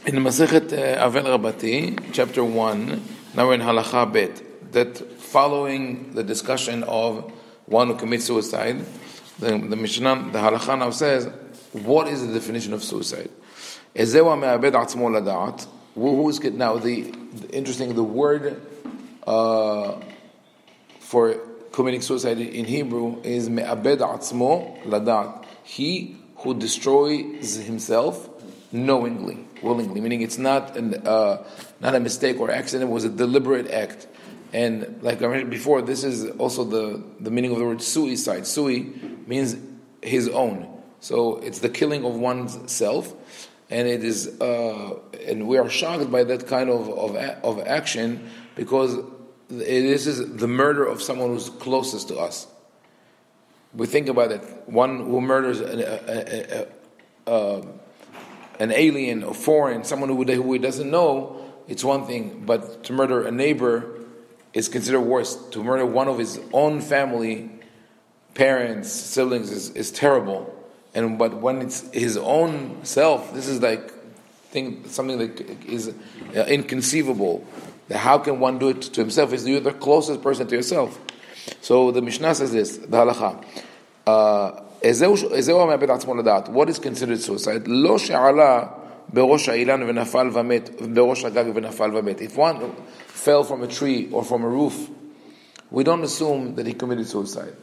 In Masechet Avel Rabbati, chapter 1, now we're in Halacha Bet, that following the discussion of one who commits suicide, the Mishnah, the Halacha now says, what is the definition of suicide? Who is now the interesting, the word for committing suicide in Hebrew is me'abed atzmo ladat. He who destroys himself knowingly, willingly, meaning it's not a mistake or accident, it was a deliberate act. And like I mentioned before, this is also the meaning of the word suicide. Sui means his own. So it's the killing of one's self, and it is, and we are shocked by that kind of action because this is the murder of someone who's closest to us. We think about it. One who murders an alien or foreign, someone who he doesn't know, it's one thing. But to murder a neighbor is considered worse. To murder one of his own family, parents, siblings, is terrible. But when it's his own self, this is like something that is inconceivable. How can one do it to himself? You're the closest person to yourself. So the Mishnah says this, the Halacha. What is considered suicide? If one fell from a tree or from a roof, we don't assume that he committed suicide.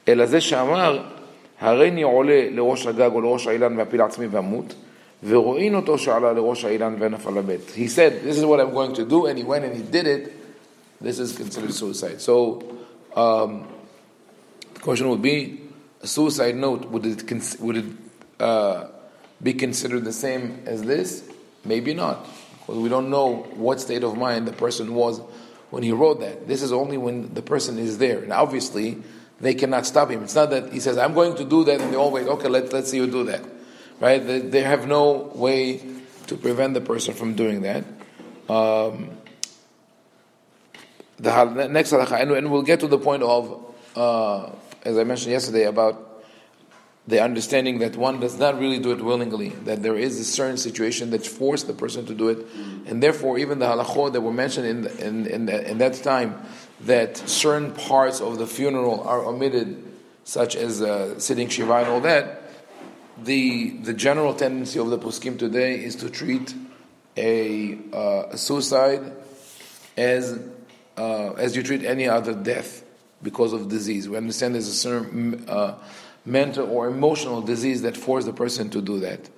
He said, this is what I'm going to do, and he went and he did it. This is considered suicide. So the question would be, a suicide note, would it be considered the same as this? Maybe not, because we don't know what state of mind the person was when he wrote that. This is only when the person is there, and obviously they cannot stop him. It's not that he says, I'm going to do that, and they all wait, okay, let's see you do that. Right? They have no way to prevent the person from doing that. The next halakha, and we'll get to the point of, as I mentioned yesterday, about the understanding that one does not really do it willingly, that there is a certain situation that forced the person to do it, and therefore even the halachot that were mentioned in that time, that certain parts of the funeral are omitted, such as sitting shiva and all that. The general tendency of the poskim today is to treat a suicide as you treat any other death because of disease. We understand there's a certain mental or emotional disease that forced the person to do that.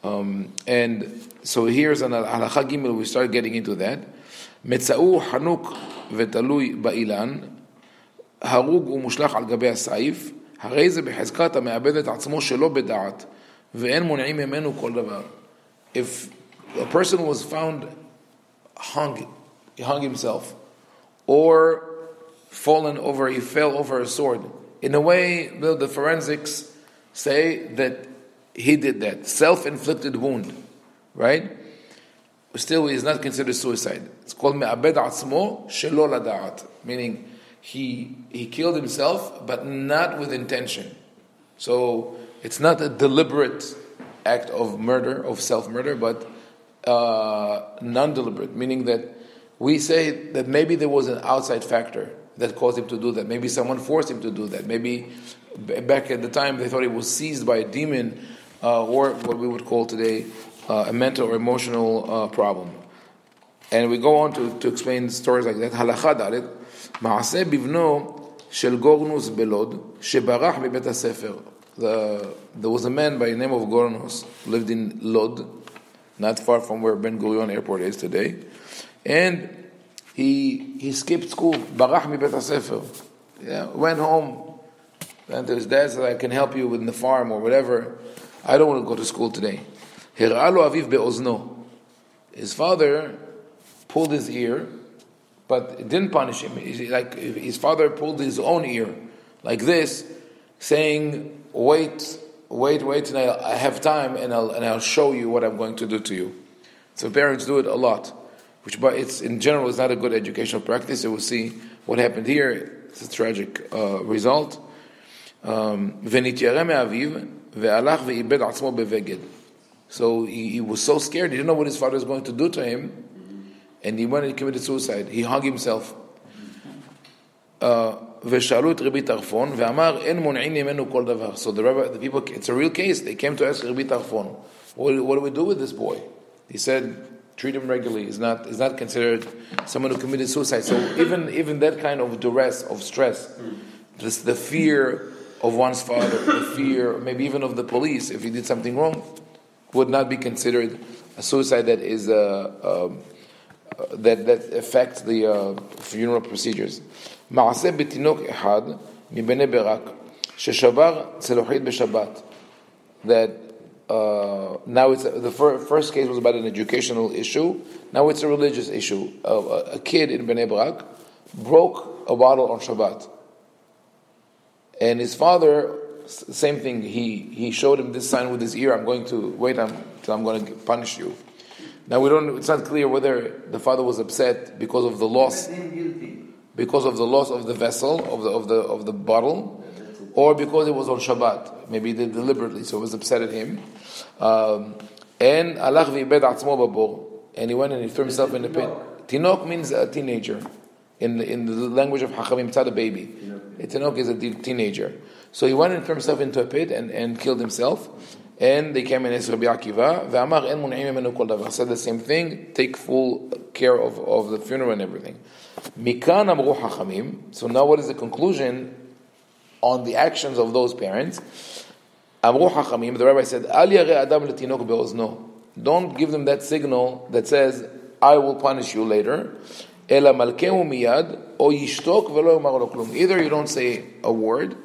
And so here's an halacha gimel, we start getting into that. Metza'u hanuk v'talui ba'ilan, harug u'mushlach al gabi ha'saif, הרי זה בחזקת המאבד את עצמו שלא בדעת, ואין מונעים ממנו כל דבר. If a person was found he hung himself, or fallen over, he fell over a sword. In a way, the forensics say that he did that. Self-inflicted wound, right? Still, he is not considered suicide. It's called me'abed atzmo shelo lada'at, meaning he killed himself, but not with intention. So it's not a deliberate act of murder, of self-murder, but non-deliberate, meaning that we say that maybe there was an outside factor that caused him to do that. Maybe someone forced him to do that. Maybe back at the time they thought he was seized by a demon, or what we would call today a mental or emotional problem. And we go on to explain stories like that. Halacha dalet, מעשה בבנו של גורנוס בלוד שברח מבית הספר. There was a man by the name of Gornos who lived in Lod, not far from where Ben Gurion Airport is today, and he skipped school. ברח מבית הספר. Went home, and his dad said, I can help you with the farm or whatever. I don't want to go to school today. הראה לו אביו באוזנו. His father pulled his ear, but it didn't punish him. Like his father pulled his own ear, like this, saying, "Wait, and I have time, and I'll show you what I'm going to do to you." So parents do it a lot, which, but it's in general is not a good educational practice. So we'll see what happened here. It's a tragic result. ונתיירא מאביו והלך ואיבד עצמו בבגד. So he was so scared, he didn't know what his father was going to do to him, and he went and committed suicide. He hung himself. ושאלו את רבי טרפון, ואמר, אין מונעים ממנו כל דבר. So the people, it's a real case. They came to ask Rabbi Tarfon, what do we do with this boy? He said, treat him regularly. He's not considered someone who committed suicide. So even that kind of duress, of stress, the fear of one's father, the fear maybe even of the police, if he did something wrong, would not be considered a suicide that is that affects the funeral procedures. מעשה בתינוק אחד מבני ברק ששבר צלוחית בשבת. That now it's the first case was about an educational issue. Now it's a religious issue. A kid in Bnei Brak broke a bottle on Shabbat, and his father, same thing. He showed him this sign with his ear. I'm going to wait until I'm going to punish you. Now it's not clear whether the father was upset because of the loss, of the vessel of the bottle, or because it was on Shabbat. Maybe he did deliberately, so it was upset at him. And alach v'ibed atzmo babor, and he went and he threw himself in the pit. Tinok means a teenager. In the language of Hachamim, it's not a baby. Tinok is a teenager. So he went and threw himself into a pit and killed himself. And they came and asked Rabbi Akiva, ve'amar en mun'im mimenu kol davar. Said the same thing. Take full care of the funeral and everything. Mikan amru Hachamim. So now, what is the conclusion on the actions of those parents? Amru Hachamim. The rabbi said, Al yareh adam letinok be'ozno. Don't give them that signal that says, I will punish you later. Ela malkemu miyad o yishtok ve'lo yomar lo klum. Either you don't say a word,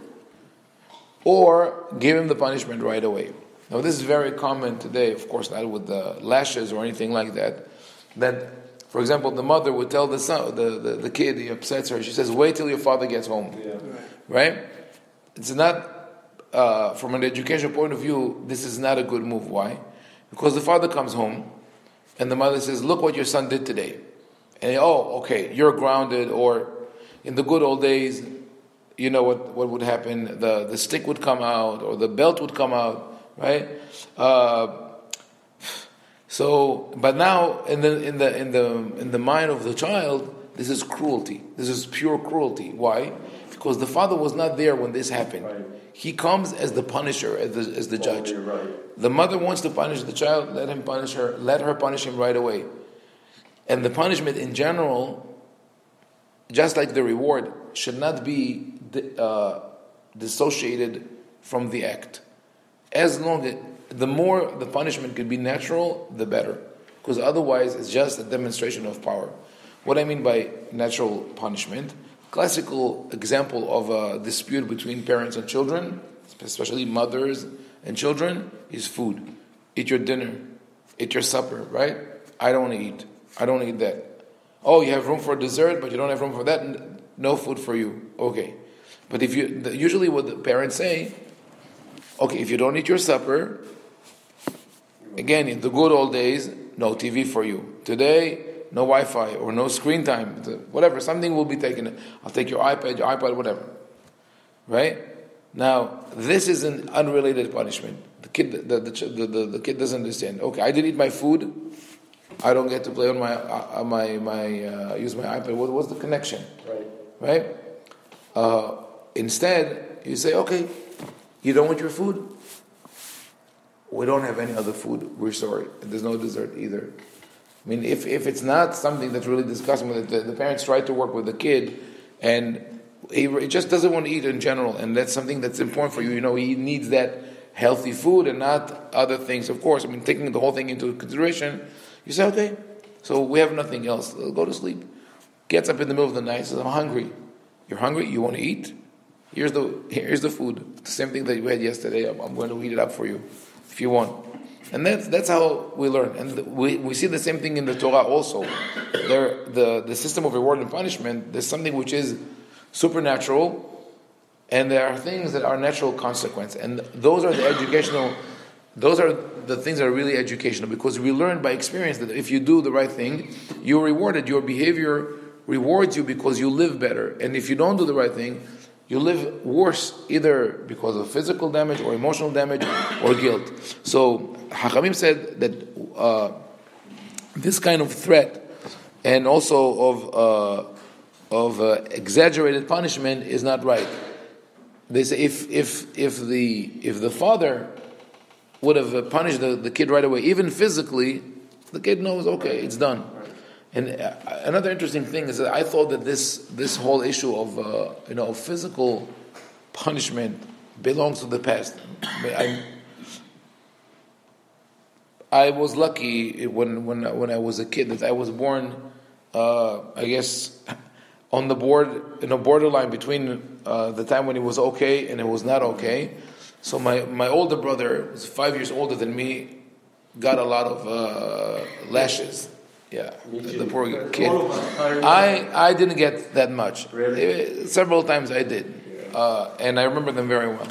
or give him the punishment right away. Now, this is very common today, of course, not with the lashes or anything like that. That, for example, the mother would tell the son, the kid, he upsets her. She says, "Wait till your father gets home." Yeah. Right? It's not from an educational point of view. This is not a good move. Why? Because the father comes home, and the mother says, "Look what your son did today," and okay, you're grounded. Or in the good old days, you know what would happen? The stick would come out, or the belt would come out. Right, but now in the mind of the child, this is cruelty. This is pure cruelty. Why? Because the father was not there when this happened. Right. He comes as the punisher, as the judge. Right. The mother wants to punish the child. Let him punish her. Let her punish him right away. And the punishment in general, just like the reward, should not be dissociated from the act. As long as the more the punishment could be natural, the better. Because otherwise, it's just a demonstration of power. What I mean by natural punishment, classical example of a dispute between parents and children, especially mothers and children, is food. Eat your dinner, eat your supper, right? I don't want to eat. I don't eat that. Oh, you have room for dessert, but you don't have room for that. No food for you. Okay. But usually what the parents say, okay, if you don't eat your supper, again, in the good old days, no TV for you. Today, no Wi-Fi or no screen time, whatever, something will be taken. I'll take your iPad, whatever. Right? Now, this is an unrelated punishment. The kid doesn't understand. Okay, I didn't eat my food. I don't get to play on use my iPad. What's the connection? Right? Instead, you say, okay, you don't want your food? We don't have any other food. We're sorry. There's no dessert either. I mean, if it's not something that's really disgusting, the parents try to work with the kid, and he just doesn't want to eat in general, and that's something that's important for you. You know, he needs that healthy food and not other things. Of course, I mean, taking the whole thing into consideration, you say, okay, so we have nothing else. Go to sleep. Gets up in the middle of the night, says, I'm hungry. You're hungry? You want to eat? Here's the food. It's the same thing that you had yesterday. I'm going to heat it up for you if you want. And that's how we learn. And we see the same thing in the Torah also. The system of reward and punishment, there's something which is supernatural, and there are things that are natural consequence. And those are the things that are really educational, because we learn by experience that if you do the right thing, you're rewarded. Your behavior rewards you because you live better. And if you don't do the right thing, you live worse, either because of physical damage or emotional damage or guilt. So Hachamim said that this kind of threat and also of exaggerated punishment is not right. They say if the father would have punished the kid right away, even physically, the kid knows, okay, it's done. And another interesting thing is that I thought that this whole issue of physical punishment belongs to the past. I was lucky when I was a kid that I was born, I guess, on the borderline between the time when it was okay and it was not okay. So my older brother, who's 5 years older than me, got a lot of lashes. Yeah, the poor kid. I didn't get that much. Really? Several times I did, and I remember them very well.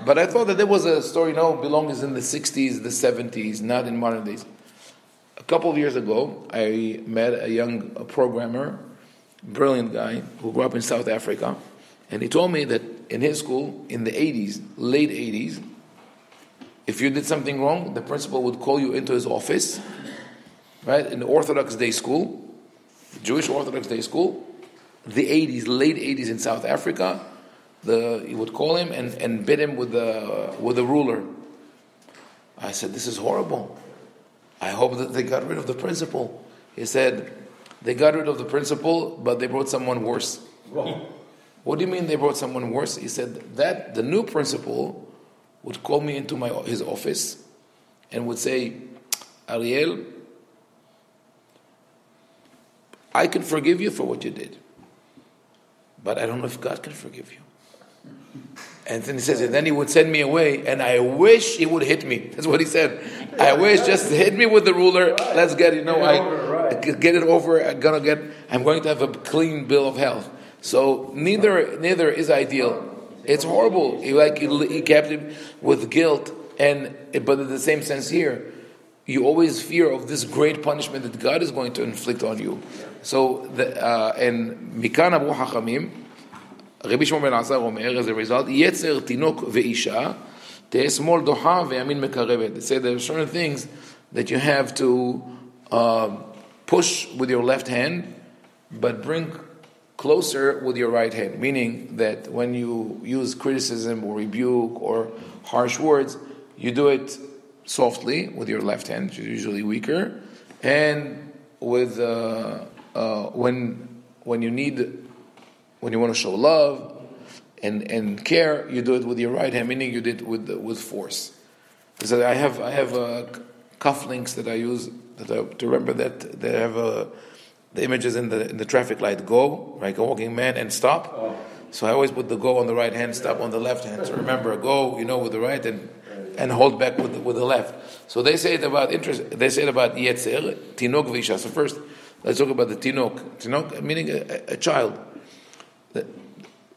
But I thought that there was a story, belongs in the 60s, the 70s, not in modern days. A couple of years ago, I met a young programmer, brilliant guy, who grew up in South Africa, and he told me that in his school, in the 80s, late 80s, if you did something wrong, the principal would call you into his office, right, in the Orthodox day school, Jewish Orthodox day school, the 80s, late 80s in South Africa. He would call him and beat him with a ruler. I said, this is horrible. I hope that they got rid of the principal. He said, they got rid of the principal, but they brought someone worse. Whoa. What do you mean they brought someone worse? He said that the new principal would call me into his office and would say, Ariel, I can forgive you for what you did, but I don't know if God can forgive you. And then he says, and then he would send me away, and I wish he would hit me. That's what he said. I wish, just hit me with the ruler. Let's get it. Get it over. I'm going to have a clean bill of health. So neither is ideal. It's horrible. He kept him with guilt, but in the same sense here, you always fear of this great punishment that God is going to inflict on you. So and Mikan Abu Hachamim, Rabbi Shimon ben Azar Omer, as a result, Yetzer Tinok ve'isha te'eh smol doha ve'yamin mekarevet. They say there are certain things that you have to push with your left hand, but bring closer with your right hand. Meaning that when you use criticism or rebuke or harsh words, you do it softly with your left hand, which is usually weaker, and with when you want to show love and care, you do it with your right hand, meaning you did it with force. So I have cufflinks that I use to remember that they have the images in the traffic light: go, like a walking man, and stop. Oh. So I always put the go on the right hand, stop on the left hand. So remember, go, with the right, and hold back with the left. So they say it about interest. They say it about yetzer, tinok v'isha. So first, let's talk about the tinok. Tinok meaning a child.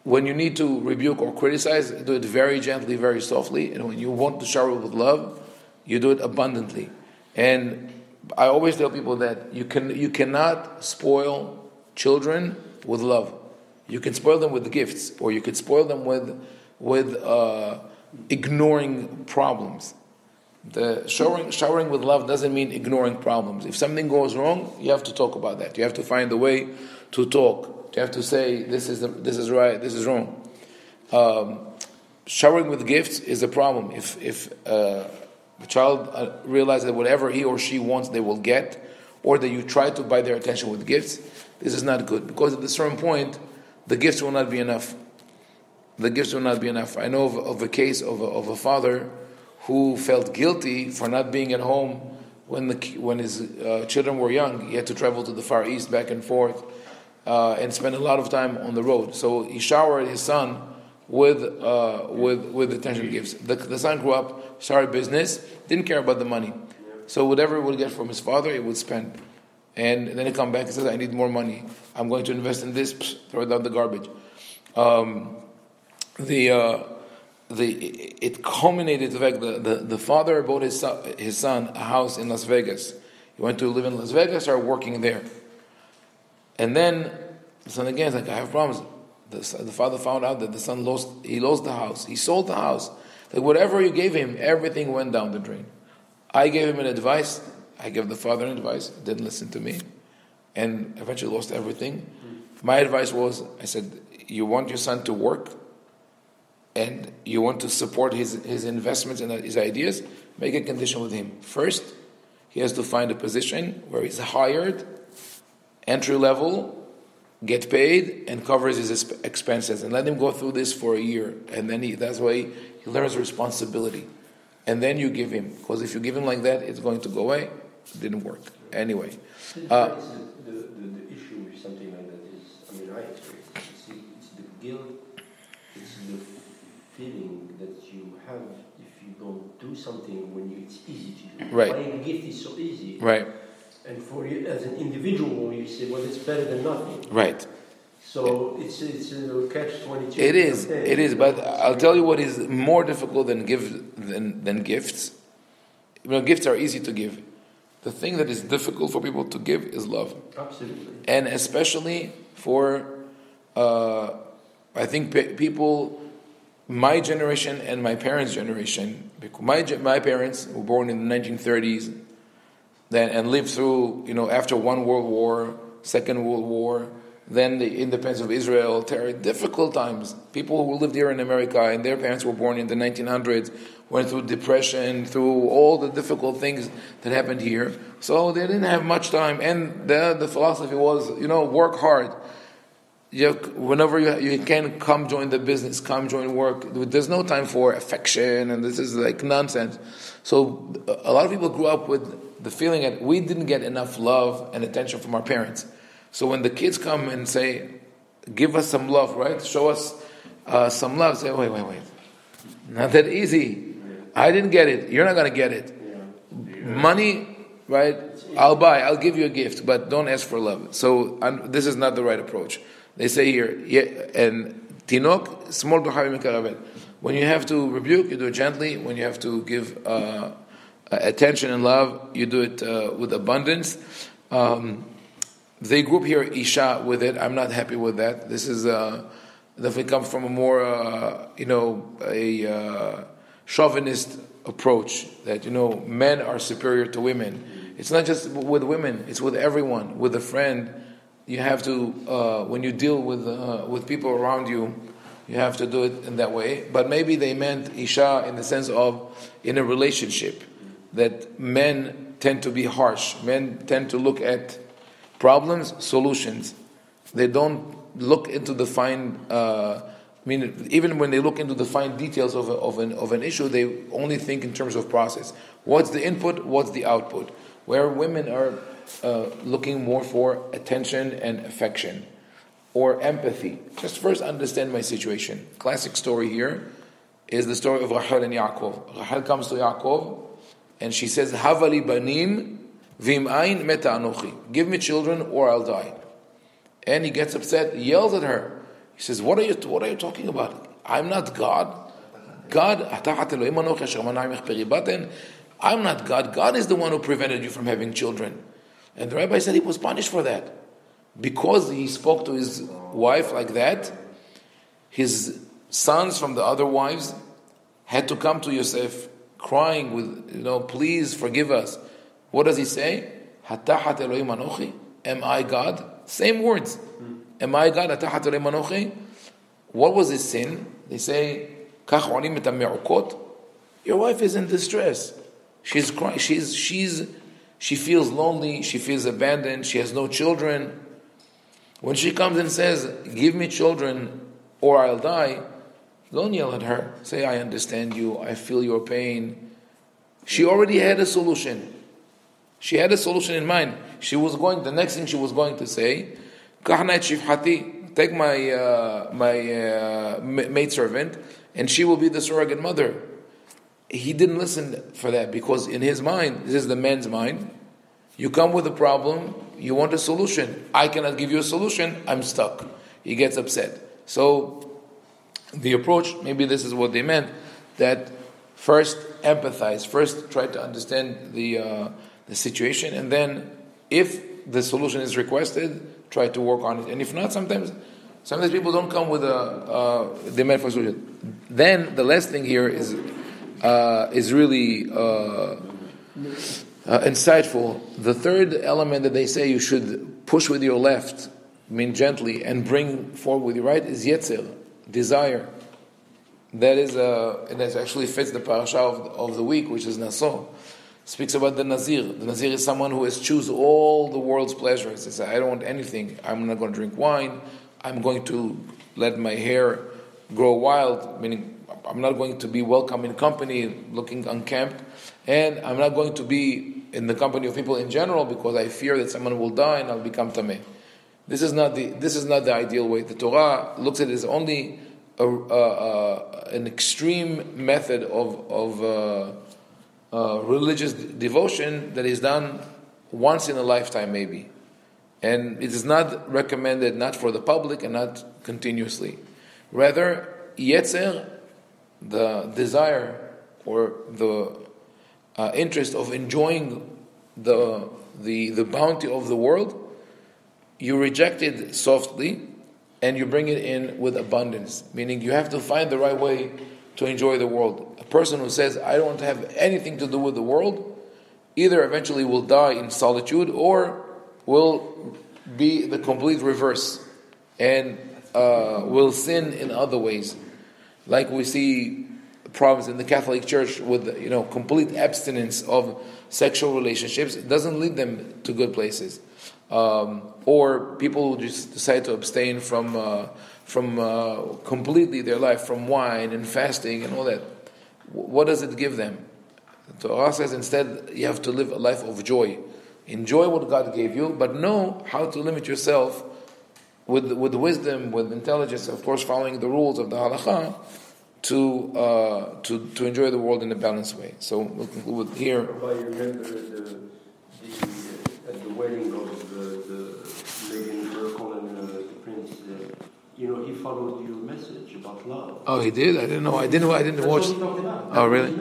When you need to rebuke or criticize, do it very gently, very softly. And when you want to shower with love, you do it abundantly. And I always tell people that you cannot spoil children with love. You can spoil them with gifts, or you can spoil them with ignoring problems. The showering with love doesn't mean ignoring problems. If something goes wrong, you have to talk about that. You have to find a way to talk. You have to say, this is right, this is wrong. Showering with gifts is a problem. If the child realizes that whatever he or she wants, they will get, or that you try to buy their attention with gifts, this is not good. Because at a certain point, the gifts will not be enough. The gifts will not be enough. I know of a case of a father who felt guilty for not being at home when his children were young. He had to travel to the Far East back and forth. And spend a lot of time on the road. So he showered his son with attention gifts. The son grew up, started business, didn't care about the money. So whatever he would get from his father, he would spend. And then he come back and says, I need more money. I'm going to invest in this, throw it down the garbage. It culminated, in fact, the father bought his son a house in Las Vegas. He went to live in Las Vegas, started working there. And then the son again is like, I have problems. The father found out that the son lost the house. He sold the house. Like whatever you gave him, everything went down the drain. I gave him an advice. I gave the father an advice. Didn't listen to me, and eventually lost everything. My advice was, I said, you want your son to work, and you want to support his investments and his ideas, make a condition with him. First, he has to find a position where he's hired, entry level, get paid, and covers his expenses. And let him go through this for a year. And then that's why he learns responsibility. And then you give him. Because if you give him like that, it's going to go away. It didn't work. Anyway. The issue with something like that is, I experience it's the guilt, it's the feeling that you have if you don't do something when it's easy to do. Right. Buying a gift is so easy. Right. And for you as an individual, you say, well, it's better than nothing. Right. So it's a catch-22. It is. But I'll tell you what is more difficult than gifts. Gifts are easy to give. The thing that is difficult for people to give is love. Absolutely. And especially for, I think people, my generation and my parents' generation. My parents were born in the 1930s. And lived through, after one World War, Second World War, then the independence of Israel, difficult times. People who lived here in America and their parents were born in the 1900s, went through depression, through all the difficult things that happened here. So they didn't have much time. And the philosophy was, work hard. Whenever you can, come join the business, come join work. There's no time for affection, and this is like nonsense. So a lot of people grew up with the feeling that we didn't get enough love and attention from our parents. So when the kids come and say, give us some love, right? Show us some love. Say, wait. Not that easy. I didn't get it. You're not going to get it. Money, right? I'll give you a gift, but don't ask for love. So this is not the right approach. They say here, and Tinok, small b'chavim mekaravet. When you have to rebuke, you do it gently. When you have to give attention and love, you do it with abundance. They group here Isha with it. I'm not happy with that. This is definitely comes from a more a chauvinist approach that men are superior to women. It's not just with women; it's with everyone. With a friend, you have to when you deal with people around you, you have to do it in that way. But maybe they meant Isha in the sense of in a relationship. That men tend to be harsh. Men tend to look at problems, solutions. They don't look into the fine. Even when they look into the fine details of an issue, they only think in terms of process. What's the input? What's the output? Where women are looking more for attention and affection or empathy. Just first understand my situation. Classic story here is the story of Rachel and Yaakov. Rachel comes to Yaakov. And she says, Havali banim vim ain meta anochi. Give me children or I'll die. And he gets upset, yells at her. He says, What are you talking about? I'm not God. I'm not God. God is the one who prevented you from having children. And the rabbi said he was punished for that. Because he spoke to his wife like that, his sons from the other wives had to come to Yosef crying with, please forgive us. What does he say? Hatahat Elohim anochi? Am I God? Same words. Am I God? Hatahat Elohim anochi? What was his sin? They say, Kach olim et ha'me'ukot. Your wife is in distress. She's crying. She feels lonely. She feels abandoned. She has no children. When she comes and says, give me children or I'll die, don't yell at her. Say, I understand you. I feel your pain. She already had a solution. She had a solution in mind. The next thing she was going to say, take my maidservant, and she will be the surrogate mother. He didn't listen for that because in his mind, this is the man's mind, you come with a problem, you want a solution. I cannot give you a solution, I'm stuck. He gets upset. So the approach, maybe this is what they meant, that first empathize, first try to understand the situation, and then if the solution is requested, try to work on it. And if not, sometimes people don't come with a demand for a solution. Then the last thing here is is really insightful. The third element that they say you should push with your left, mean gently, and bring forward with your right is yetzer, desire. That is, and that actually fits the parasha of the week, which is Naso. Speaks about the Nazir. The Nazir is someone who has choose all the world's pleasures. He says, I don't want anything. I'm not going to drink wine. I'm going to let my hair grow wild, meaning I'm not going to be welcome in company, looking unkempt, and I'm not going to be in the company of people in general because I fear that someone will die and I'll become tameh. This is not the ideal way. The Torah looks at it as only an extreme method of religious devotion that is done once in a lifetime, maybe, and it is not recommended, not for the public and not continuously. Rather, yetzer, the desire or the interest of enjoying the bounty of the world, you reject it softly and you bring it in with abundance. Meaning you have to find the right way to enjoy the world. A person who says, I don't have anything to do with the world, either eventually will die in solitude or will be the complete reverse and will sin in other ways. Like we see problems in the Catholic Church with complete abstinence of sexual relationships. It doesn't lead them to good places. Or people who just decide to abstain from completely their life from wine and fasting and all that. What does it give them? The Torah says instead you have to live a life of joy. Enjoy what God gave you, but know how to limit yourself with wisdom, with intelligence, of course following the rules of the halakha, to enjoy the world in a balanced way. So we'll conclude here. Rabbi, you remember at the wedding of the Meghan Markle and the prince, he followed your message about love. Oh, he did? I didn't know. I didn't watch. That's what he talked about. Oh, really?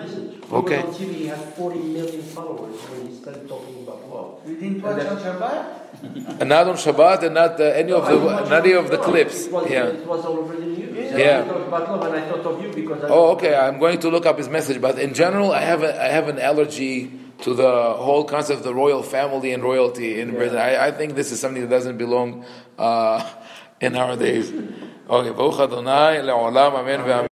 Okay. On TV, he had 40 million followers when he started talking about love. You didn't watch on Shabbat? And not on Shabbat, and not any of the clips. It was all over the news. Yeah. I talked about love, and I thought of you because. Okay. I'm going to look up his message, but in general, I have an allergy to the whole concept of the royal family and royalty in Britain. I think this is something that doesn't belong in our days. Okay. Baruch Adonai le'olam, amen ve'amen.